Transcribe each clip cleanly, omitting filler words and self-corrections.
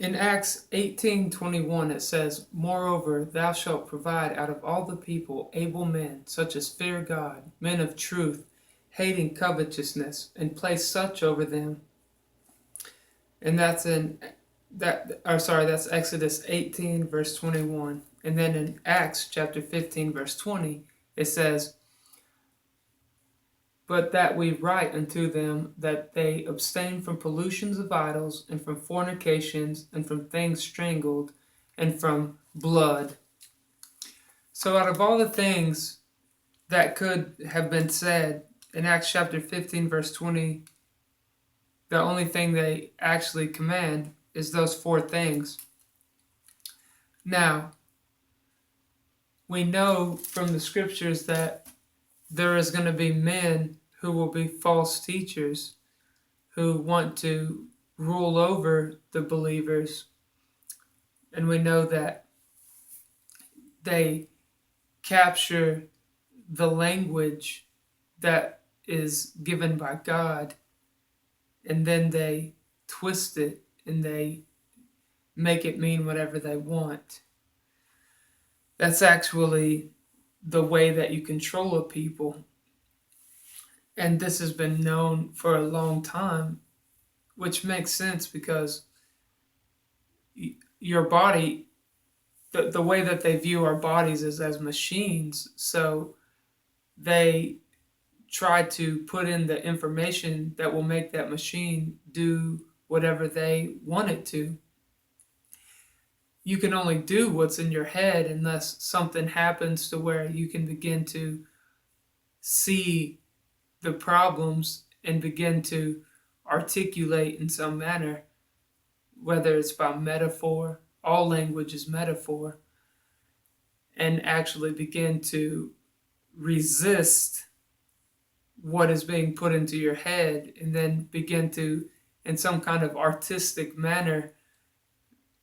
In Acts 18:21 it says, "Moreover, thou shalt provide out of all the people able men, such as fear God, men of truth, hating covetousness, and place such over them." And that's Exodus 18 verse 21. And then in Acts chapter 15 verse 20 it says, "But that we write unto them that they abstain from pollutions of idols, and from fornications, and from things strangled, and from blood." So, out of all the things that could have been said in Acts chapter 15, verse 20, the only thing they actually command is those four things. Now, we know from the scriptures that there is going to be men who will be false teachers who want to rule over the believers. And we know that they capture the language that is given by God, and then they twist it and they make it mean whatever they want. That's actually the way that you control a people. And this has been known for a long time, which makes sense because your body, the way that they view our bodies is as machines. So they try to put in the information that will make that machine do whatever they want it to. You can only do what's in your head unless something happens to where you can begin to see the problems and begin to articulate in some manner, whether it's by metaphor, all language is metaphor, and actually begin to resist what is being put into your head, and then begin to, in some kind of artistic manner,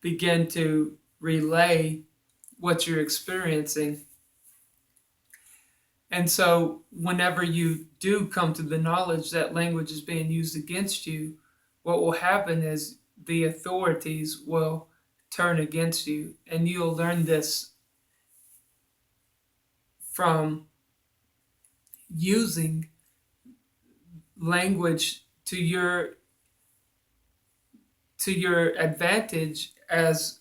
begin to relay what you're experiencing. And so, whenever you do come to the knowledge that language is being used against you, what will happen is the authorities will turn against you. And you'll learn this from using language to your advantage, as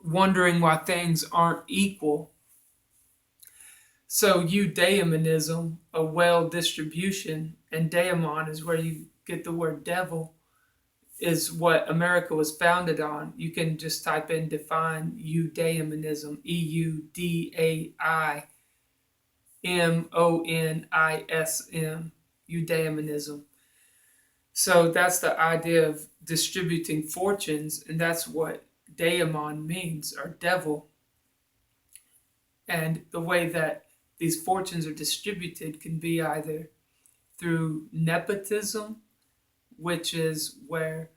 wondering why things aren't equal. So eudaimonism, a well distribution, and daemon is where you get the word devil, is what America was founded on. You can just type in define eudaimonism, EUDAIMONISM, eudaimonism. So that's the idea of distributing fortunes, and that's what daemon means, or devil. And the way that these fortunes are distributed can be either through nepotism, which is where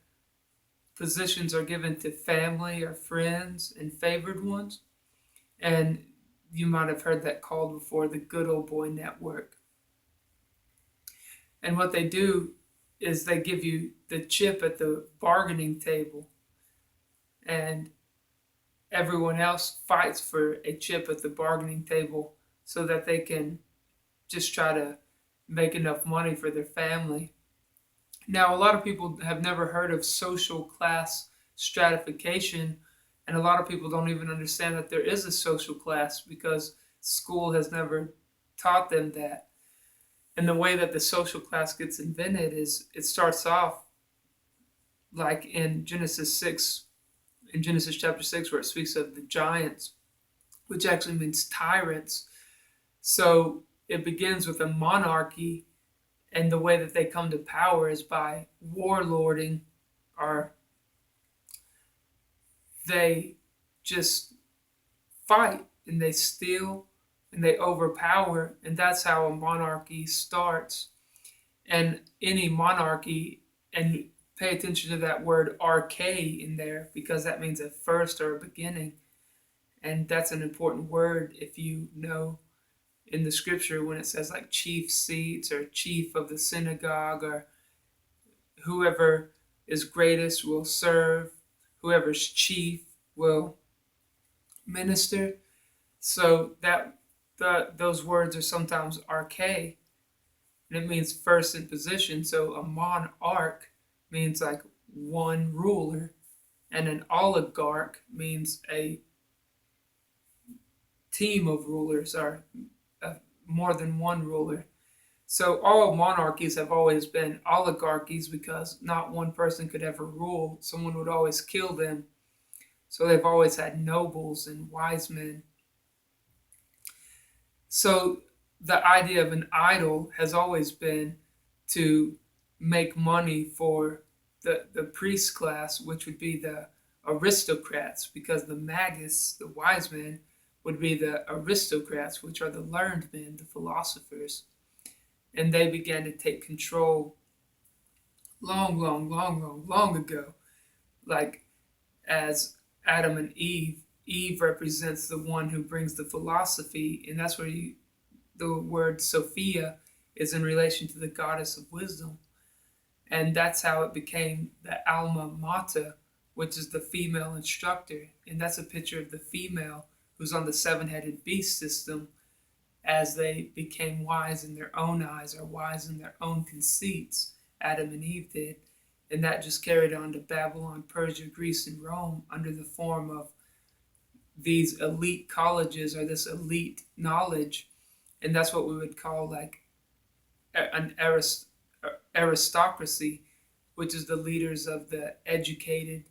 positions are given to family or friends and favored ones. And you might have heard that called before the good old boy network. And what they do is they give you the chip at the bargaining table, and everyone else fights for a chip at the bargaining table so that they can just try to make enough money for their family. Now, a lot of people have never heard of social class stratification, and a lot of people don't even understand that there is a social class because school has never taught them that. And the way that the social class gets invented is it starts off like in Genesis chapter 6, where it speaks of the giants, which actually means tyrants. So it begins with a monarchy, and the way that they come to power is by warlording, or they just fight and they steal and they overpower, and that's how a monarchy starts. And any monarchy, and pay attention to that word arche in there, because that means a first or a beginning. And that's an important word if you know in the scripture when it says like chief seats or chief of the synagogue, or whoever is greatest will serve, whoever's chief will minister. So that those words are sometimes arche, and it means first in position. So a monarch means like one ruler, and an oligarch means a team of rulers or more than one ruler. So all monarchies have always been oligarchies because not one person could ever rule. Someone would always kill them. So they've always had nobles and wise men. So the idea of an idol has always been to make money for the priest class, which would be the aristocrats, because the magus, the wise men, would be the aristocrats, which are the learned men, the philosophers. And they began to take control long ago. Like as Adam and Eve, Eve represents the one who brings the philosophy, and that's where the word Sophia is in relation to the goddess of wisdom. And that's how it became the alma mater, which is the female instructor. And that's a picture of the female who's on the seven-headed beast system as they became wise in their own eyes or wise in their own conceits. Adam and Eve did. And that just carried on to Babylon, Persia, Greece, and Rome under the form of these elite colleges or this elite knowledge. And that's what we would call like an aristocracy, which is the leaders of the educated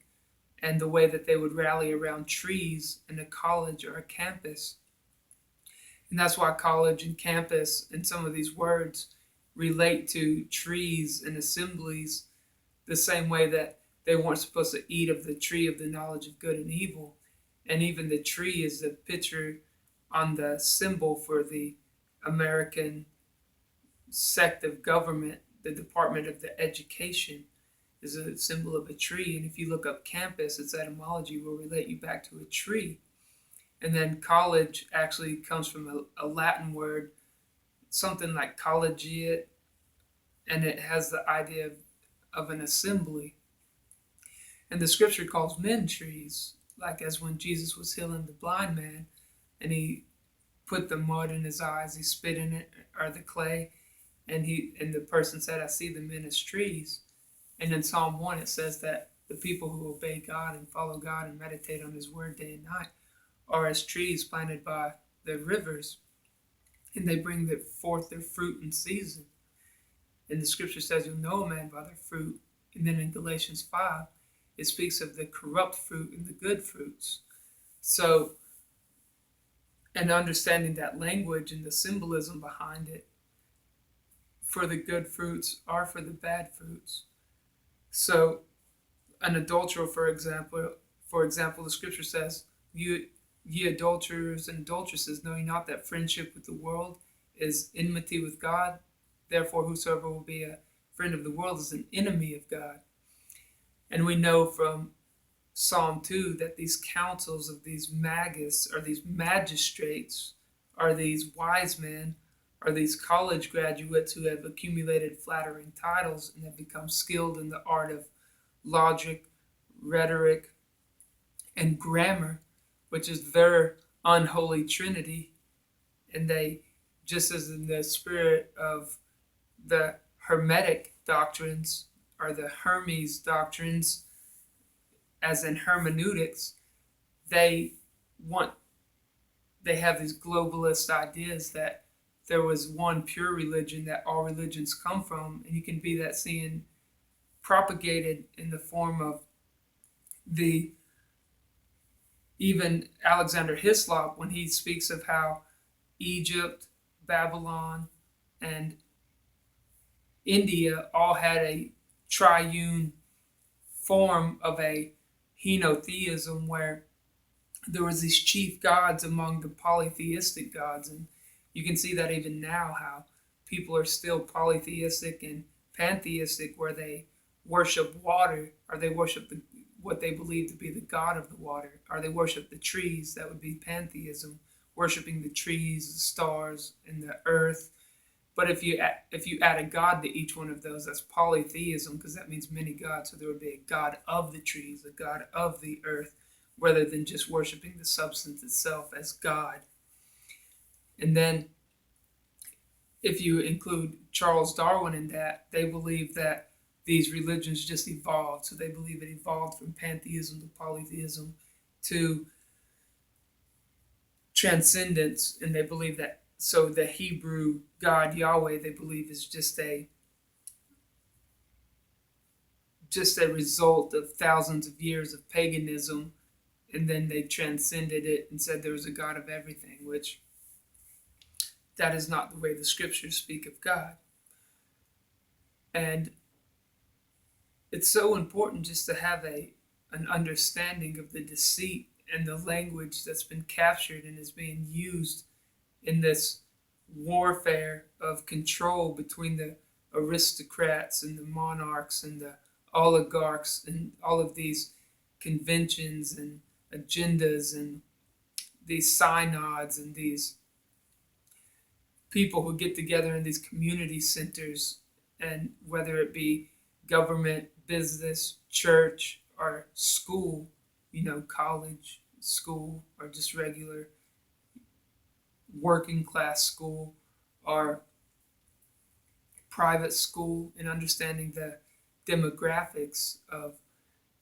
and the way that they would rally around trees in a college or a campus. And that's why college and campus and some of these words relate to trees and assemblies the same way that they weren't supposed to eat of the tree of the knowledge of good and evil. And even the tree is the picture on the symbol for the American sect of government, the Department of the Education is a symbol of a tree. And if you look up campus, its etymology will relate you back to a tree. And then college actually comes from a Latin word, something like collegiate, and it has the idea of an assembly. And the scripture calls men trees, like as when Jesus was healing the blind man and he put the mud in his eyes, he spit in it, or the clay, and the person said, I see the men as trees. And in Psalm 1 it says that the people who obey God and follow God and meditate on his word day and night are as trees planted by the rivers, and they bring forth their fruit in season. And the scripture says you'll know a man by their fruit. And then in Galatians 5, it speaks of the corrupt fruit and the good fruits. So, and understanding that language and the symbolism behind it, for the good fruits are for the bad fruits. So, an adulterer, for example, the scripture says, ye adulterers and adulteresses, know ye not that friendship with the world is enmity with God? Therefore, whosoever will be a friend of the world is an enemy of God. And we know from Psalm 2 that these councils of these magus, or these magistrates, are these wise men, are these college graduates who have accumulated flattering titles and have become skilled in the art of logic, rhetoric, and grammar, which is their unholy trinity. And they, just as in the spirit of the Hermetic doctrines or the Hermes doctrines, as in hermeneutics, they have these globalist ideas that there was one pure religion that all religions come from, and you can be that seen propagated in the form of the even Alexander Hislop when he speaks of how Egypt, Babylon, and India all had a triune form of a henotheism where there was these chief gods among the polytheistic gods. And you can see that even now how people are still polytheistic and pantheistic, where they worship water, or they worship what they believe to be the god of the water, or they worship the trees. That would be pantheism, worshiping the trees, the stars, and the earth, But if you add a god to each one of those, that's polytheism, because that means many gods. So there would be a god of the trees, a god of the earth, rather than just worshiping the substance itself as God. And then if you include Charles Darwin in that, they believe that these religions just evolved. So they believe it evolved from pantheism to polytheism to transcendence, and they believe that. So the Hebrew God Yahweh, they believe, is just a result of thousands of years of paganism, and then they transcended it and said there was a God of everything, which that is not the way the scriptures speak of God. And it's so important just to have an understanding of the deceit and the language that's been captured and is being used in this warfare of control between the aristocrats and the monarchs and the oligarchs and all of these conventions and agendas and these synods and these people who get together in these community centers, and whether it be government, business, church, or school, college, school, or just regular working class school, or private school, and understanding the demographics of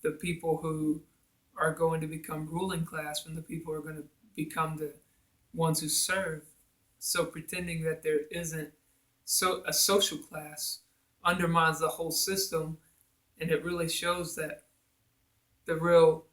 the people who are going to become ruling class from the people who are going to become the ones who serve. So pretending that there isn't a social class undermines the whole system, and it really shows that the real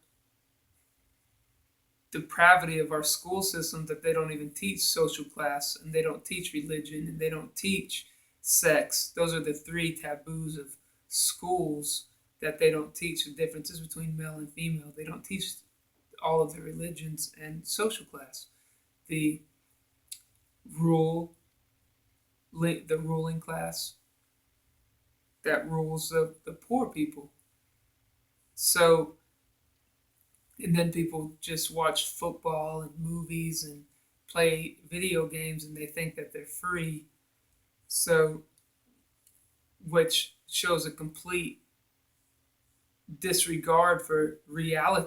depravity of our school system, that they don't even teach social class, and they don't teach religion, and they don't teach sex. Those are the three taboos of schools that they don't teach: the differences between male and female. They don't teach all of the religions and social class. The rule, the ruling class that rules the poor people. So, and then people just watch football and movies and play video games, and they think that they're free. So, which shows a complete disregard for reality.